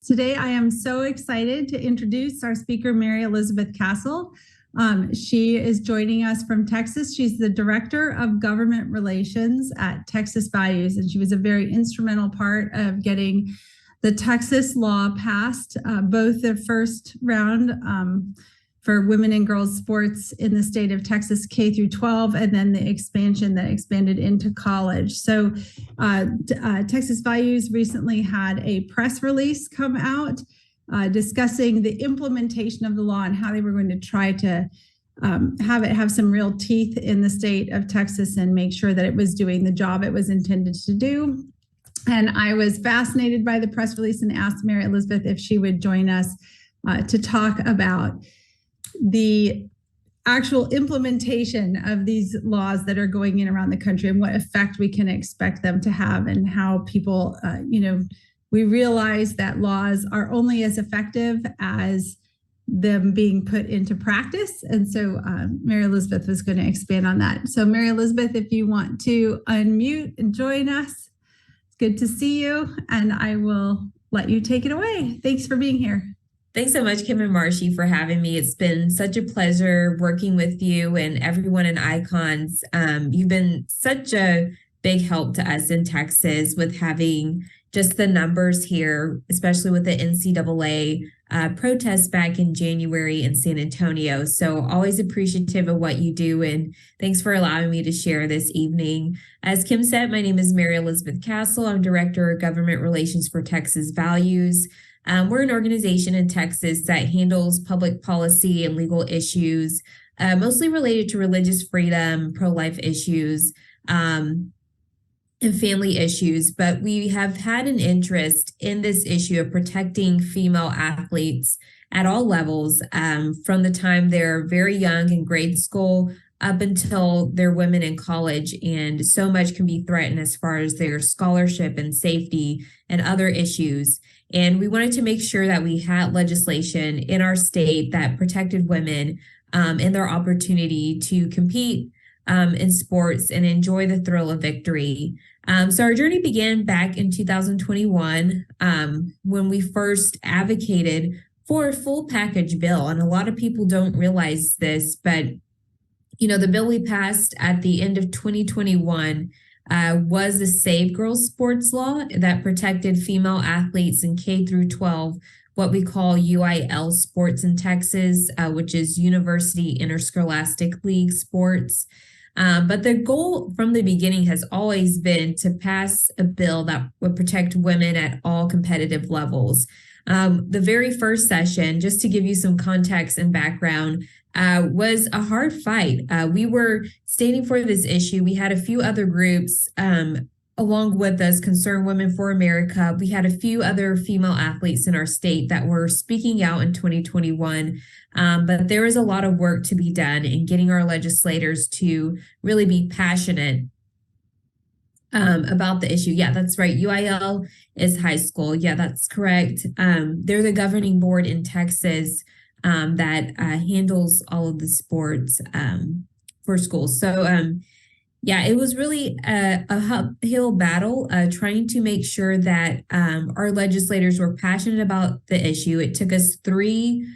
Today, I am so excited to introduce our speaker, Mary Elizabeth Castle. She is joining us from Texas. She's the Director of Government Relations at Texas Values, and she was a very instrumental part of getting the Texas law passed, both the first round for women and girls sports in the state of Texas, K through 12, and then the expansion that expanded into college. So Texas Values recently had a press release come out discussing the implementation of the law and how they were going to try to have some real teeth in the state of Texas and make sure that it was doing the job it was intended to do. And I was fascinated by the press release and asked Mary Elizabeth if she would join us to talk about the actual implementation of these laws that are going in around the country and what effect we can expect them to have, and how people, we realize that laws are only as effective as them being put into practice. And so Mary Elizabeth was going to expand on that. So Mary Elizabeth, if you want to unmute and join us, it's good to see you, and I will let you take it away. Thanks for being here. Thanks so much, Kim and Marshy, for having me. It's been such a pleasure working with you and everyone in Icons. You've been such a big help to us in Texas with having just the numbers here, especially with the NCAA protests back in January in San Antonio. So always appreciative of what you do, and thanks for allowing me to share this evening. As Kim said, my name is Mary Elizabeth Castle. I'm Director of Government Relations for Texas Values. We're an organization in Texas that handles public policy and legal issues, mostly related to religious freedom, pro-life issues, and family issues. But we have had an interest in this issue of protecting female athletes at all levels, from the time they're very young in grade school up until they're women in college. And so much can be threatened as far as their scholarship and safety and other issues. And we wanted to make sure that we had legislation in our state that protected women in their opportunity to compete in sports and enjoy the thrill of victory. So our journey began back in 2021 when we first advocated for a full package bill. And a lot of people don't realize this, but the bill we passed at the end of 2021 was the Save Girls Sports Law that protected female athletes in K through 12, what we call UIL sports in Texas, which is University Interscholastic League sports. But the goal from the beginning has always been to pass a bill that would protect women at all competitive levels. The very first session, just to give you some context and background, was a hard fight. We were standing for this issue. We had a few other groups along with us, Concerned Women for America. We had a few other female athletes in our state that were speaking out in 2021. But there is a lot of work to be done in getting our legislators to really be passionate about the issue. Yeah, that's right. UIL is high school. Yeah, that's correct. They're the governing board in Texas that handles all of the sports for schools. So it was really a uphill battle trying to make sure that our legislators were passionate about the issue. It took us 3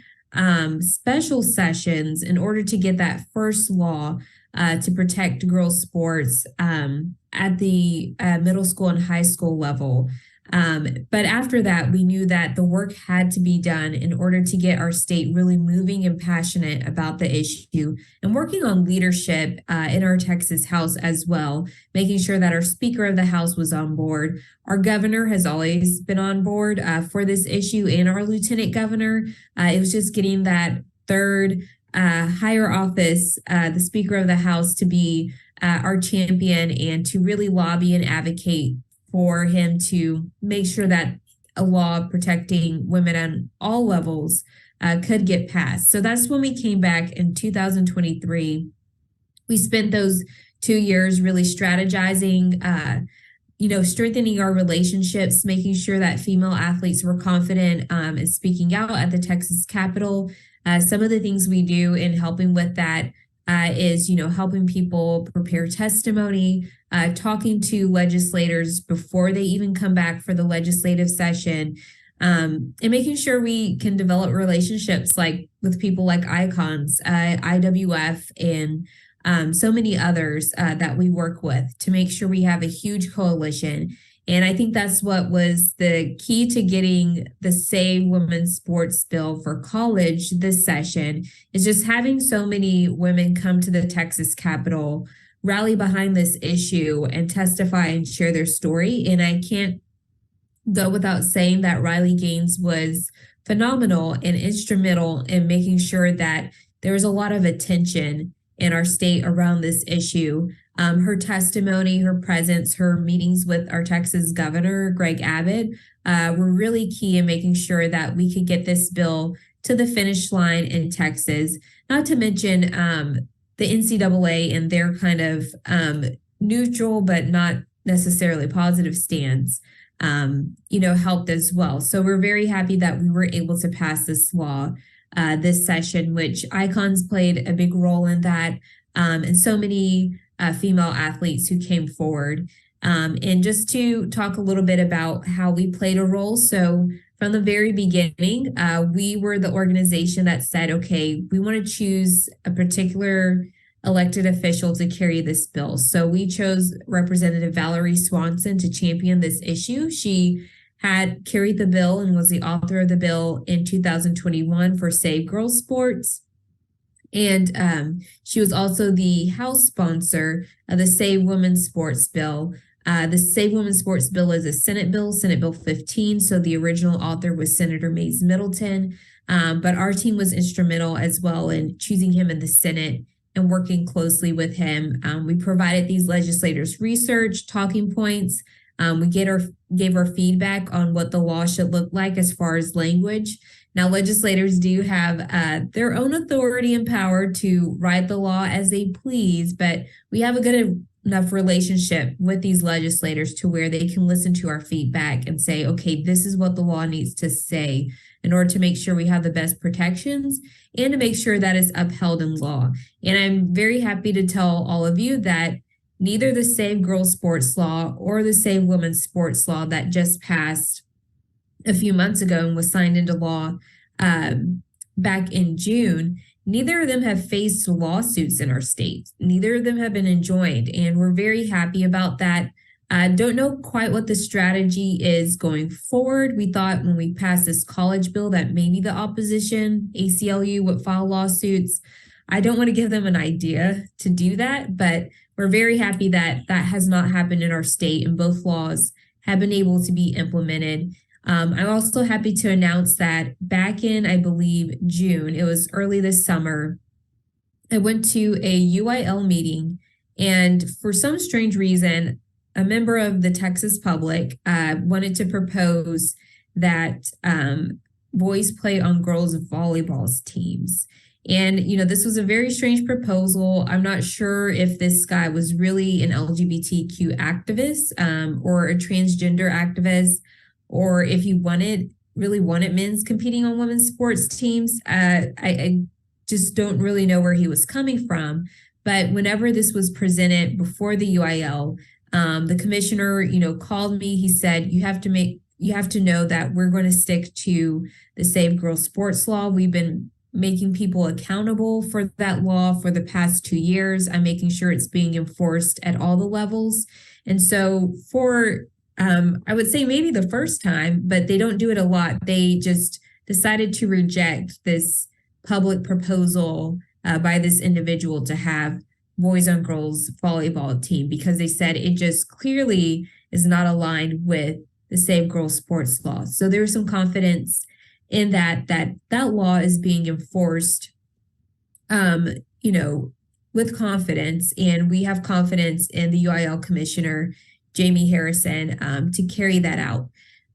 special sessions in order to get that first law to protect girls' sports at the middle school and high school level. But after that, we knew that the work had to be done in order to get our state really moving and passionate about the issue, and working on leadership in our Texas House as well, making sure that our Speaker of the House was on board. Our governor has always been on board for this issue, and our lieutenant governor. It was just getting that third higher office, the Speaker of the House, to be our champion and to really lobby and advocate for him to make sure that a law protecting women on all levels could get passed. So that's when we came back in 2023. We spent those 2 years really strategizing, strengthening our relationships, making sure that female athletes were confident in speaking out at the Texas Capitol. Some of the things we do in helping with that is, helping people prepare testimony, talking to legislators before they even come back for the legislative session, and making sure we can develop relationships like with people like icons, IWF, and so many others that we work with to make sure we have a huge coalition. And I think that's what was the key to getting the Save Women's Sports bill for college this session, is just having so many women come to the Texas Capitol, rally behind this issue, and testify and share their story. And I can't go without saying that Riley Gaines was phenomenal and instrumental in making sure that there was a lot of attention in our state around this issue. Her testimony, her presence, her meetings with our Texas governor, Greg Abbott, were really key in making sure that we could get this bill to the finish line in Texas. Not to mention the NCAA and their kind of neutral but not necessarily positive stance, helped as well. So we're very happy that we were able to pass this law this session, which icons played a big role in that, and so many female athletes who came forward. And just to talk a little bit about how we played a role. So from the very beginning, we were the organization that said, okay, we want to choose a particular elected official to carry this bill. So we chose Representative Valerie Swanson to champion this issue. She had carried the bill and was the author of the bill in 2021 for Save Girls Sports. And she was also the House sponsor of the Save Women's Sports bill. The Save Women's Sports bill is a Senate bill, Senate Bill 15. So the original author was Senator Mays Middleton. But our team was instrumental as well in choosing him in the Senate and working closely with him. We provided these legislators research, talking points. We gave our feedback on what the law should look like as far as language. Now, legislators do have their own authority and power to write the law as they please, but we have a good enough relationship with these legislators to where they can listen to our feedback and say, okay, this is what the law needs to say in order to make sure we have the best protections and to make sure that it's upheld in law. And I'm very happy to tell all of you that neither the Save Girls Sports law or the Save Women's Sports law that just passed a few months ago and was signed into law back in June, neither of them have faced lawsuits in our state. Neither of them have been enjoined, and we're very happy about that. I don't know quite what the strategy is going forward. We thought when we passed this college bill that maybe the opposition, ACLU, would file lawsuits. I don't want to give them an idea to do that, but we're very happy that that has not happened in our state, and both laws have been able to be implemented. I'm also happy to announce that back in, I believe, June, it was early this summer, I went to a UIL meeting, and for some strange reason, a member of the Texas public wanted to propose that boys play on girls volleyball teams. And, this was a very strange proposal. I'm not sure if this guy was really an LGBTQ activist or a transgender activist, or if he really wanted men's competing on women's sports teams. I just don't really know where he was coming from. But whenever this was presented before the UIL, the commissioner, called me. He said, you have to know that we're going to stick to the Save Girls Sports law. We've been making people accountable for that law for the past 2 years. I'm making sure it's being enforced at all the levels. And so for I would say maybe the first time, but they don't do it a lot. They just decided to reject this public proposal by this individual to have boys on girls volleyball team because they said it just clearly is not aligned with the Save Girls Sports law. So there's some confidence in that law is being enforced, with confidence, and we have confidence in the UIL commissioner, Jamie Harrison, to carry that out.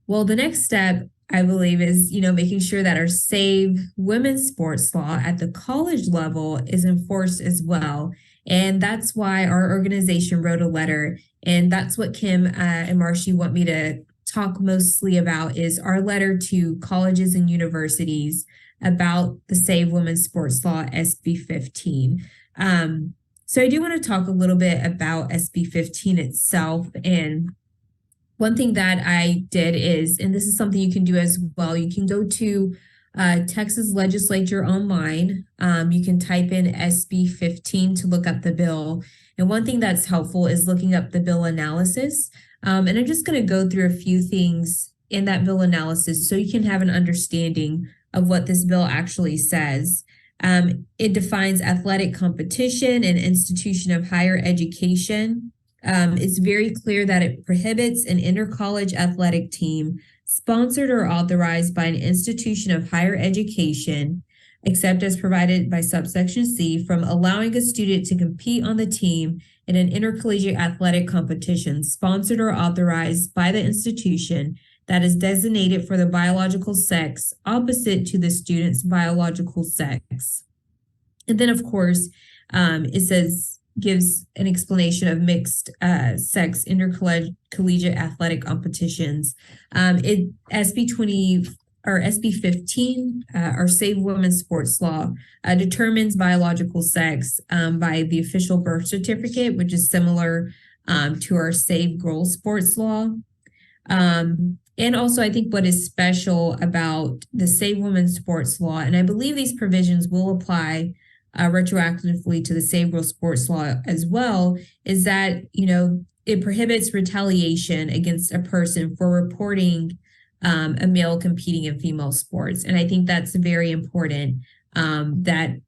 Well, the next step, I believe, is, making sure that our Save Women's Sports law at the college level is enforced as well. And that's why our organization wrote a letter. And that's what Kim and Marcy want me to talk mostly about, is our letter to colleges and universities about the Save Women's Sports law, SB 15. So I do want to talk a little bit about SB 15 itself and one thing that I did is, and this is something you can do as well, you can go to Texas Legislature online. You can type in SB 15 to look up the bill. And one thing that's helpful is looking up the bill analysis. And I'm just going to go through a few things in that bill analysis so you can have an understanding of what this bill actually says. It defines athletic competition and institution of higher education. It's very clear that it prohibits an inter-college athletic team sponsored or authorized by an institution of higher education, except as provided by subsection C, from allowing a student to compete on the team in an intercollegiate athletic competition sponsored or authorized by the institution that is designated for the biological sex opposite to the student's biological sex. And then, of course, it says, gives an explanation of mixed sex intercollegiate athletic competitions. SB 20 or SB 15, our Save Women's Sports Law, determines biological sex by the official birth certificate, which is similar to our Save Girls Sports Law. And also, I think what is special about the Save Women's Sports Law, and I believe these provisions will apply retroactively to the Save Girls Sports Law as well, is that, it prohibits retaliation against a person for reporting a male competing in female sports. And I think that's very important, that,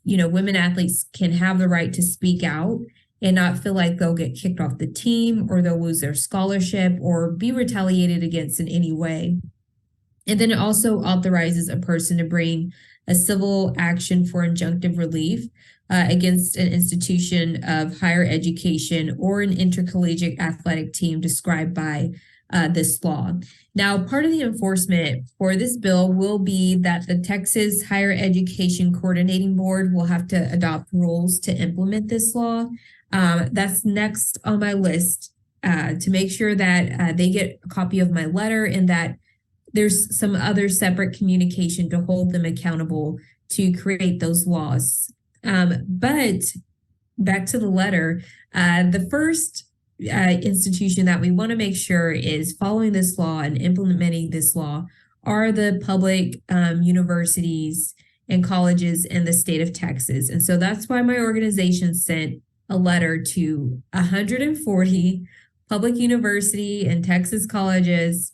women athletes can have the right to speak out and not feel like they'll get kicked off the team or they'll lose their scholarship or be retaliated against in any way. And then it also authorizes a person to bring a civil action for injunctive relief against an institution of higher education or an intercollegiate athletic team described by this law. Now, part of the enforcement for this bill will be that the Texas Higher Education Coordinating Board will have to adopt rules to implement this law. That's next on my list to make sure that they get a copy of my letter and that there's some other separate communication to hold them accountable to create those laws. But back to the letter, the first institution that we want to make sure is following this law and implementing this law are the public universities and colleges in the state of Texas. And so that's why my organization sent a letter to 140 public university and Texas colleges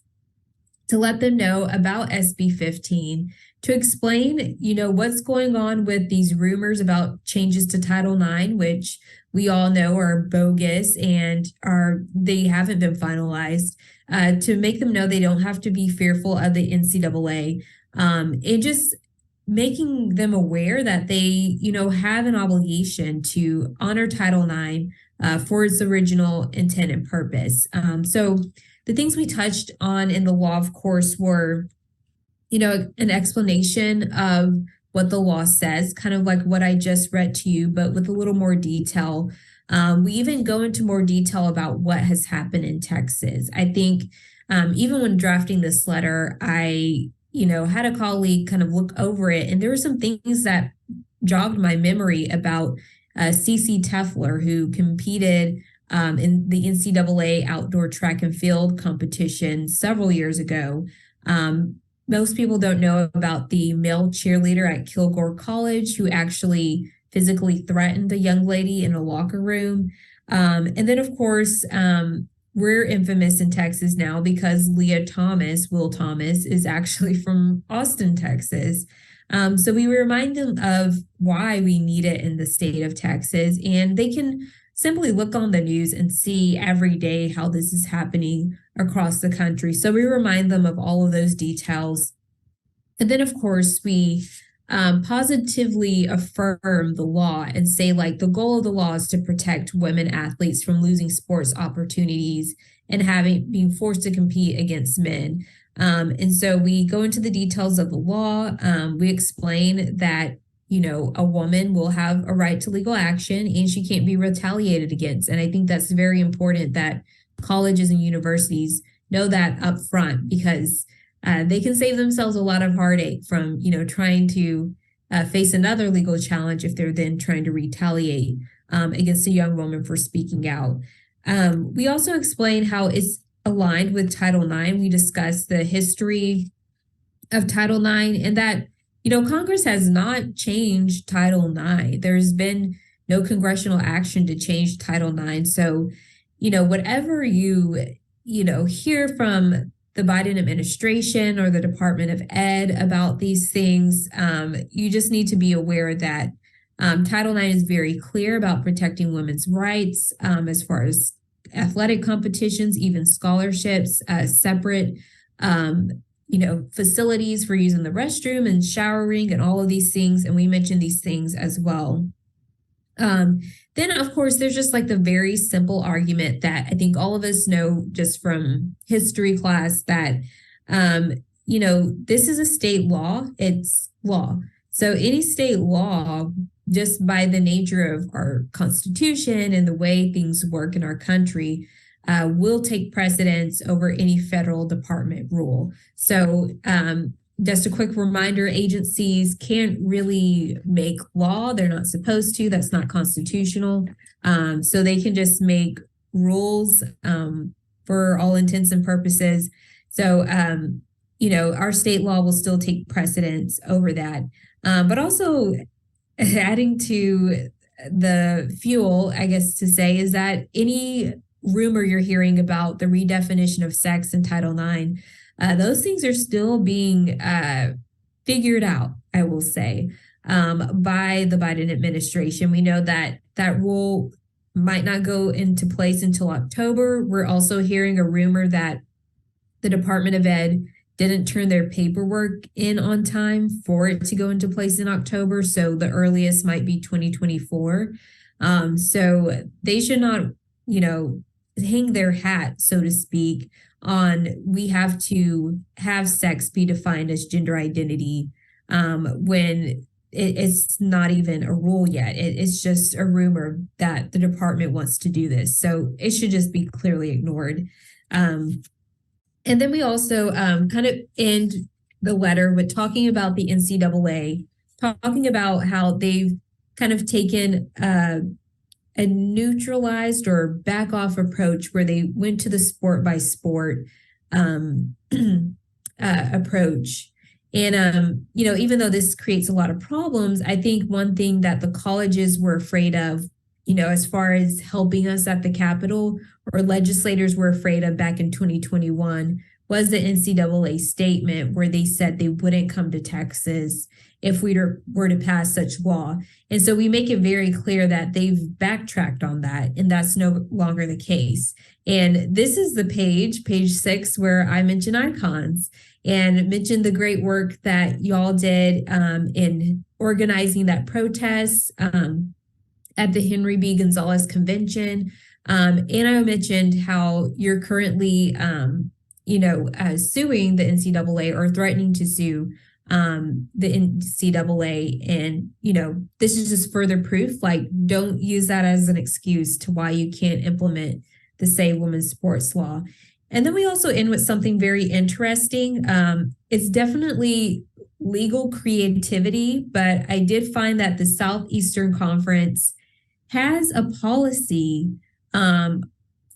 to let them know about SB 15, to explain, what's going on with these rumors about changes to Title IX, which we all know are bogus and they haven't been finalized, to make them know they don't have to be fearful of the NCAA, and just making them aware that they, have an obligation to honor Title IX for its original intent and purpose. So the things we touched on in the law, of course, were, an explanation of what the law says, kind of like what I just read to you, but with a little more detail. We even go into more detail about what has happened in Texas. I think even when drafting this letter, I, had a colleague kind of look over it, and there were some things that jogged my memory about CC Teffler, who competed in the NCAA outdoor track and field competition several years ago. Most people don't know about the male cheerleader at Kilgore College who actually physically threatened a young lady in a locker room. And then, of course, we're infamous in Texas now because Will Thomas, is actually from Austin, Texas. So we remind them of why we need it in the state of Texas, and they can simply look on the news and see every day how this is happening across the country. So we remind them of all of those details. And then, of course, we positively affirm the law and say, like, the goal of the law is to protect women athletes from losing sports opportunities and being forced to compete against men. And so we go into the details of the law. We explain that, a woman will have a right to legal action and she can't be retaliated against. And I think that's very important that colleges and universities know that up front, because they can save themselves a lot of heartache from, trying to face another legal challenge if they're then trying to retaliate against a young woman for speaking out. We also explain how it's aligned with Title IX. We discussed the history of Title IX and that, Congress has not changed Title IX. There's been no congressional action to change Title IX. So, whatever hear from the Biden administration or the Department of Ed about these things, you just need to be aware that Title IX is very clear about protecting women's rights as far as athletic competitions, even scholarships, separate, facilities for using the restroom and showering and all of these things. And we mentioned these things as well. Then, of course, there's just like the very simple argument that I think all of us know just from history class that, this is a state law. It's law. So any state law, just by the nature of our Constitution and the way things work in our country, will take precedence over any federal department rule. So just a quick reminder, agencies can't really make law. They're not supposed to. That's not constitutional. So they can just make rules for all intents and purposes. So, our state law will still take precedence over that. But also adding to the fuel, I guess to say, is that any rumor you're hearing about the redefinition of sex in Title IX, those things are still being figured out, I will say, by the Biden administration. We know that that rule might not go into place until October. We're also hearing a rumor that the Department of Ed didn't turn their paperwork in on time for it to go into place in October. So the earliest might be 2024. So they should not, hang their hat, so to speak, on we have to have sex be defined as gender identity when it's not even a rule yet. It's just a rumor that the department wants to do this. So it should just be clearly ignored. And then we also kind of end the letter with talking about the NCAA, talking about how they've kind of taken a neutralized or back off approach where they went to the sport by sport approach. And, even though this creates a lot of problems, I think one thing that the colleges were afraid of, as far as helping us at the Capitol, or legislators were afraid of back in 2021, was the NCAA statement where they said they wouldn't come to Texas if we were to pass such law. And so we make it very clear that they've backtracked on that, and that's no longer the case. And this is the page 6, where I mention icons and mention the great work that y'all did in organizing that protest at the Henry B. Gonzalez Convention. And I mentioned how you're currently, suing the NCAA or threatening to sue the NCAA. And, this is just further proof, like, don't use that as an excuse to why you can't implement the Save Women's Sports Law. And then we also end with something very interesting. It's definitely legal creativity, but I did find that the Southeastern Conference has a policy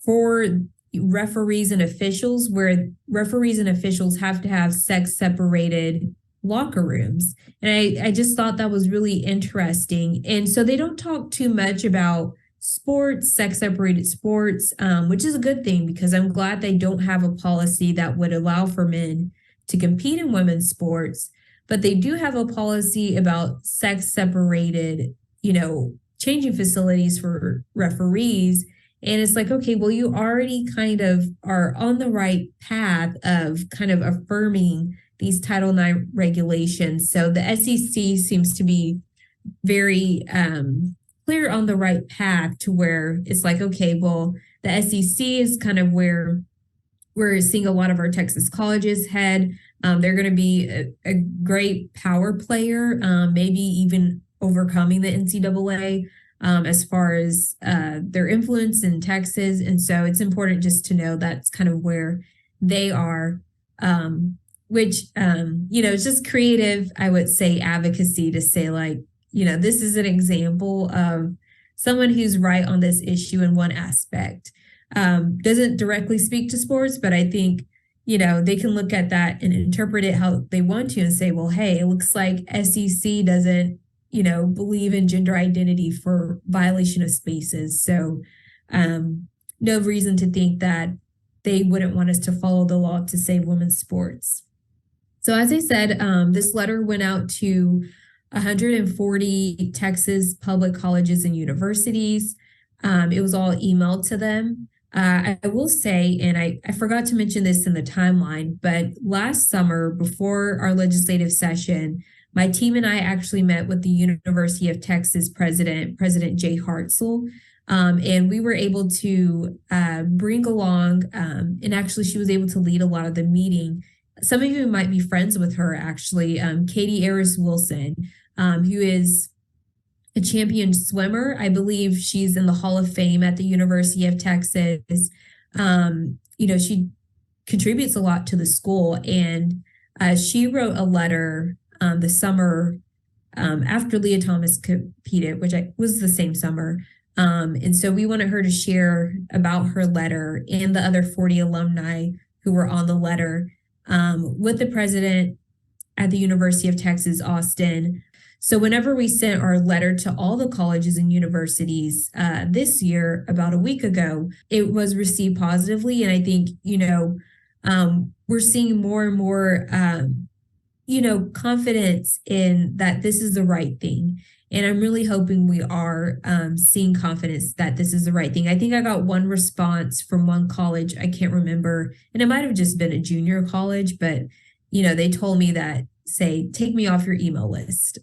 for referees and officials where referees and officials have to have sex separated locker rooms. And I just thought that was really interesting. And so they don't talk too much about sports, sex separated sports, which is a good thing, because I'm glad they don't have a policy that would allow for men to compete in women's sports. But they do have a policy about sex separated, changing facilities for referees. And it's like, okay, well, you already kind of are on the right path of kind of affirming these Title IX regulations. So the SEC seems to be very clear on the right path to where it's like, okay, well, the SEC is kind of where we're seeing a lot of our Texas colleges head. They're going to be a great power player, maybe even overcoming the NCAA as far as their influence in Texas. And so it's important just to know that's kind of where they are, which, it's just creative, I would say, advocacy to say, like, this is an example of someone who's right on this issue in one aspect. doesn't directly speak to sports, but I think, they can look at that and interpret it how they want to and say, well, hey, it looks like SEC doesn't, believe in gender identity for violation of spaces. So no reason to think that they wouldn't want us to follow the law to save women's sports. So as I said, this letter went out to 140 Texas public colleges and universities. It was all emailed to them. I will say, and I forgot to mention this in the timeline, but last summer before our legislative session, my team and I actually met with the University of Texas President Jay Hartzell. And we were able to bring along, and actually she was able to lead a lot of the meeting. Some of you might be friends with her, actually, Katie Ayers Wilson, who is a champion swimmer. I believe she's in the Hall of Fame at the University of Texas. She contributes a lot to the school, and she wrote a letter the summer after Leah Thomas competed, which was the same summer. And so we wanted her to share about her letter and the other 40 alumni who were on the letter with the president at the University of Texas, Austin. So whenever we sent our letter to all the colleges and universities this year, about a week ago, it was received positively. And I think, we're seeing more and more, confidence in that this is the right thing. And I'm really hoping we are seeing confidence that this is the right thing. I think I got one response from one college. I can't remember. And it might have just been a junior college, but, they told me that, say, take me off your email list.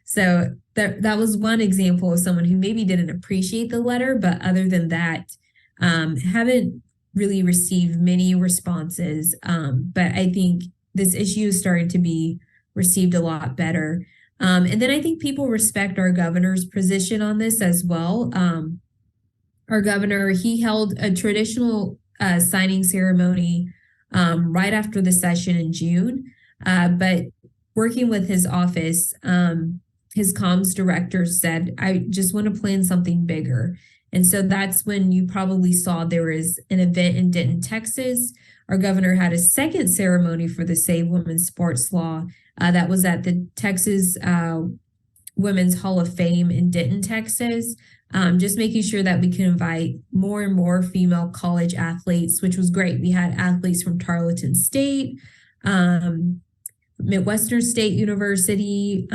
So that was one example of someone who maybe didn't appreciate the letter, but other than that, haven't really received many responses. But I think this issue is starting to be received a lot better. And then I think people respect our governor's position on this as well. Our governor, he held a traditional signing ceremony right after the session in June. But working with his office, his comms director said, I just want to plan something bigger. And so that's when you probably saw there was an event in Denton, Texas. Our governor had a second ceremony for the Save Women's Sports Law. That was at the Texas Women's Hall of Fame in Denton, Texas. Just making sure that we can invite more and more female college athletes, which was great. We had athletes from Tarleton State, Midwestern State University,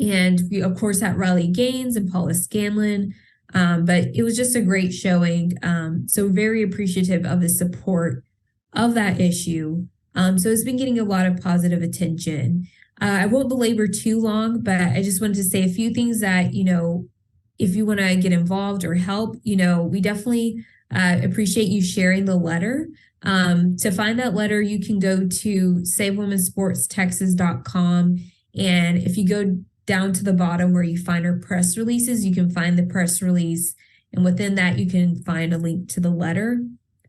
and we, of course, had Riley Gaines and Paula Scanlon. But it was just a great showing. So very appreciative of the support of that issue. So it's been getting a lot of positive attention. I won't belabor too long, but I just wanted to say a few things that, if you want to get involved or help, we definitely appreciate you sharing the letter. To find that letter, you can go to SaveWomenSportsTexas.com. And if you go down to the bottom where you find our press releases, you can find the press release. And within that, you can find a link to the letter.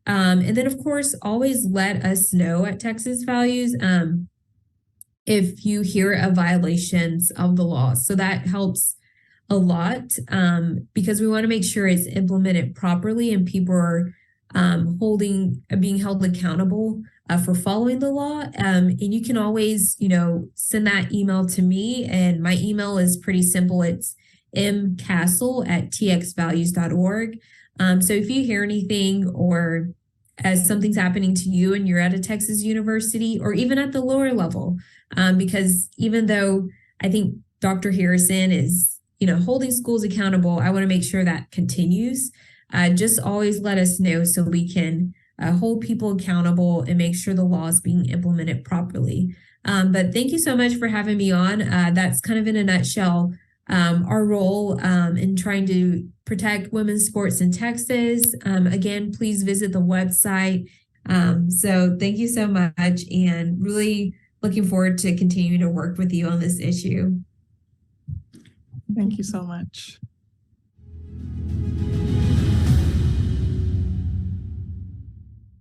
And then, of course, always let us know at Texas Values if you hear of violations of the law. So that helps a lot because we want to make sure it's implemented properly and people are being held accountable for following the law. And you can always, send that email to me. And my email is pretty simple. It's mcastle@txvalues.org. So if you hear anything or as something's happening to you and you're at a Texas university or even at the lower level, because even though I think Dr. Harrison is, holding schools accountable, I want to make sure that continues. Just always let us know so we can hold people accountable and make sure the law is being implemented properly. But thank you so much for having me on. That's kind of in a nutshell our role in trying to protect women's sports in Texas. Again, please visit the website. So thank you so much and really looking forward to continuing to work with you on this issue. Thank you so much.